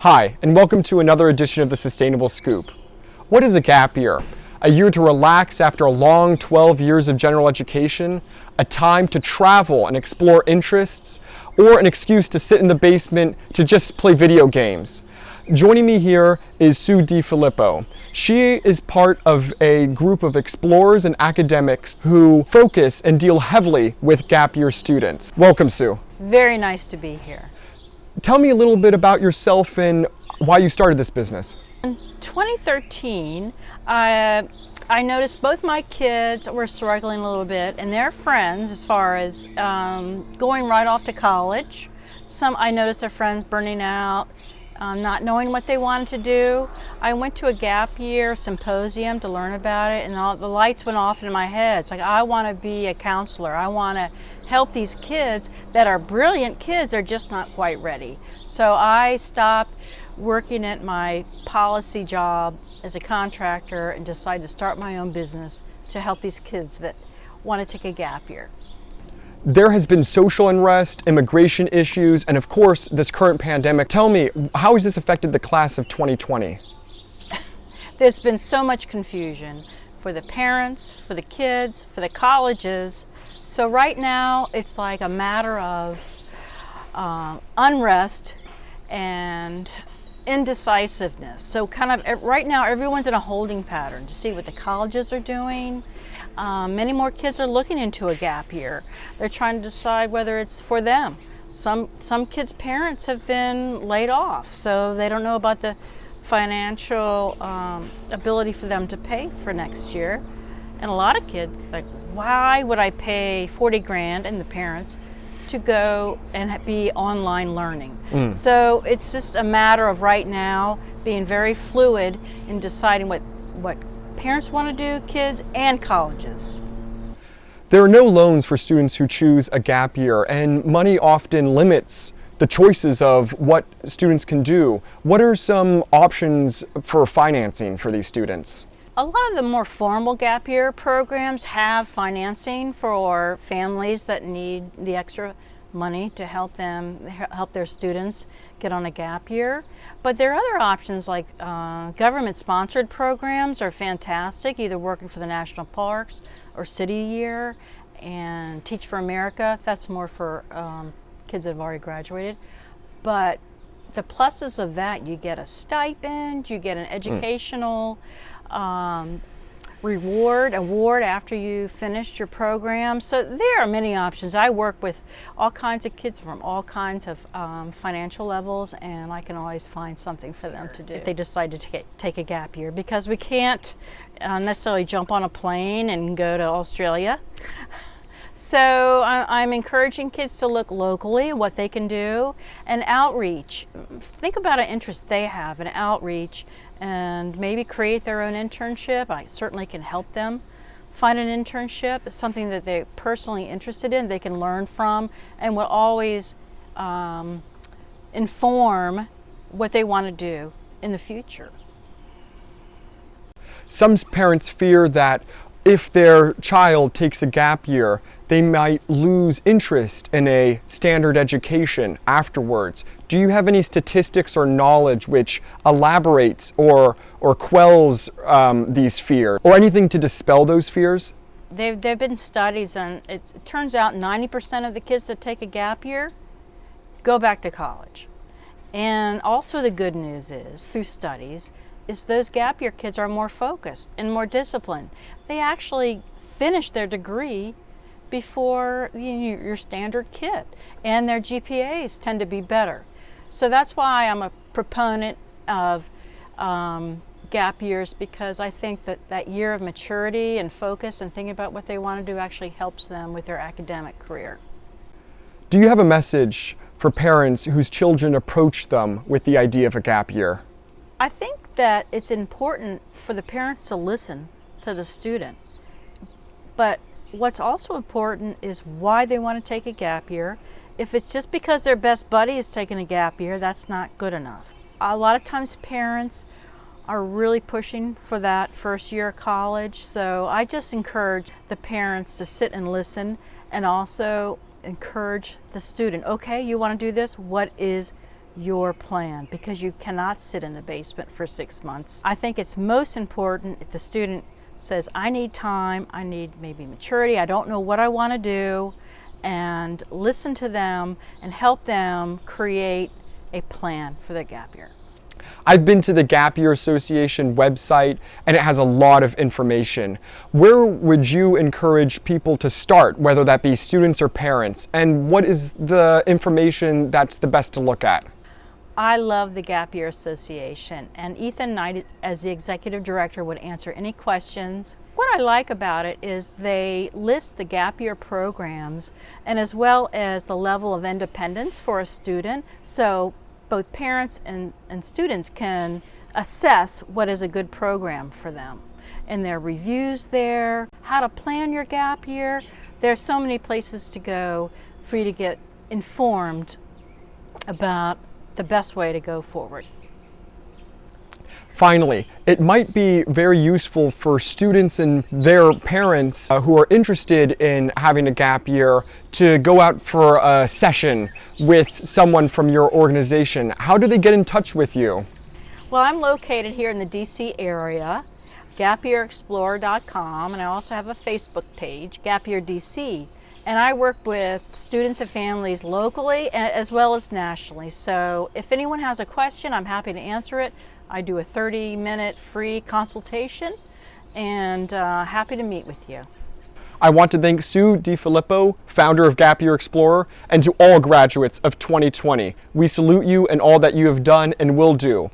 Hi, and welcome to another edition of the Sustainable Scoop. What is a gap year? A year to relax after a long 12 years of general education, a time to travel and explore interests, or an excuse to sit in the basement to just play video games. Joining me here is Sue Di Filippo. She is part of a group of explorers and academics who focus and deal heavily with gap year students. Welcome, Sue. Very nice to be here. Tell me a little bit about yourself and why you started this business. In 2013, I noticed both my kids were struggling a little bit, and their friends, as far as going right off to college. I noticed their friends burning out, not knowing what they wanted to do. I went to a gap year symposium to learn about it, and all the lights went off in my head. It's like, I want to be a counselor. I want to help these kids that are brilliant kids, they're just not quite ready. So I stopped working at my policy job as a contractor and decided to start my own business to help these kids that want to take a gap year. There has been social unrest, immigration issues, and of course, this current pandemic. Tell me, how has this affected the class of 2020? There's been so much confusion for the parents, for the kids, for the colleges. So right now, it's like a matter of unrest and indecisiveness. So kind of right now, everyone's in a holding pattern to see what the colleges are doing. Many more kids are looking into a gap year. They're trying to decide whether it's for them. Some kids' parents have been laid off, so they don't know about the financial ability for them to pay for next year. And a lot of kids like, why would I pay 40 grand, and the parents, to go and be online learning? So it's just a matter of right now being very fluid in deciding what parents want to do, kids and colleges. There are no loans for students who choose a gap year, and money often limits the choices of what students can do. What are some options for financing for these students? A lot of the more formal gap year programs have financing for families that need the extra money to help their students get on a gap year. But there are other options like government-sponsored programs are fantastic, either working for the national parks or City Year, and Teach for America. That's more for kids that have already graduated. But the pluses of that, you get a stipend, you get an educational award after you finished your program. So there are many options. I work with all kinds of kids from all kinds of financial levels, and I can always find something for them to do if they decide to take a gap year, because we can't necessarily jump on a plane and go to Australia. So I'm encouraging kids to look locally at what they can do, and outreach. Think about an interest they have in outreach and maybe create their own internship. I certainly can help them find an internship. It's something that they're personally interested in, they can learn from, and will always inform what they want to do in the future. Some parents fear that if their child takes a gap year, they might lose interest in a standard education afterwards. Do you have any statistics or knowledge which elaborates or quells these fears, or anything to dispel those fears? There have been studies, and it turns out 90% of the kids that take a gap year go back to college. And also the good news is, through studies, is those gap year kids are more focused and more disciplined. They actually finish their degree before your standard kid, and their GPAs tend to be better. So that's why I'm a proponent of gap years, because I think that year of maturity and focus and thinking about what they want to do actually helps them with their academic career. Do you have a message for parents whose children approach them with the idea of a gap year? I think that it's important for the parents to listen to the student, but what's also important is why they want to take a gap year. If it's just because their best buddy is taking a gap year, that's not good enough. A lot of times parents are really pushing for that first year of college, so I just encourage the parents to sit and listen, and also encourage the student. Okay, you want to do this? What is your plan, because you cannot sit in the basement for 6 months. I think it's most important if the student says, I need time, I need maybe maturity, I don't know what I want to do, and listen to them and help them create a plan for the gap year. I've been to the Gap Year Association website and it has a lot of information. Where would you encourage people to start, whether that be students or parents? And what is the information that's the best to look at? I love the Gap Year Association, and Ethan Knight, as the executive director, would answer any questions. What I like about it is they list the gap year programs, and as well as the level of independence for a student, so both parents and students can assess what is a good program for them. And there are reviews there, how to plan your gap year. There's so many places to go for you to get informed about the best way to go forward. Finally, it might be very useful for students and their parents who are interested in having a gap year to go out for a session with someone from your organization. How do they get in touch with you? Well, I'm located here in the DC area, gapyearexplorer.com, and I also have a Facebook page, Gap Year DC. And I work with students and families locally as well as nationally. So if anyone has a question, I'm happy to answer it. I do a 30-minute free consultation, and happy to meet with you. I want to thank Sue Di Filippo, founder of Gap Year Explorer, and to all graduates of 2020. We salute you and all that you have done and will do.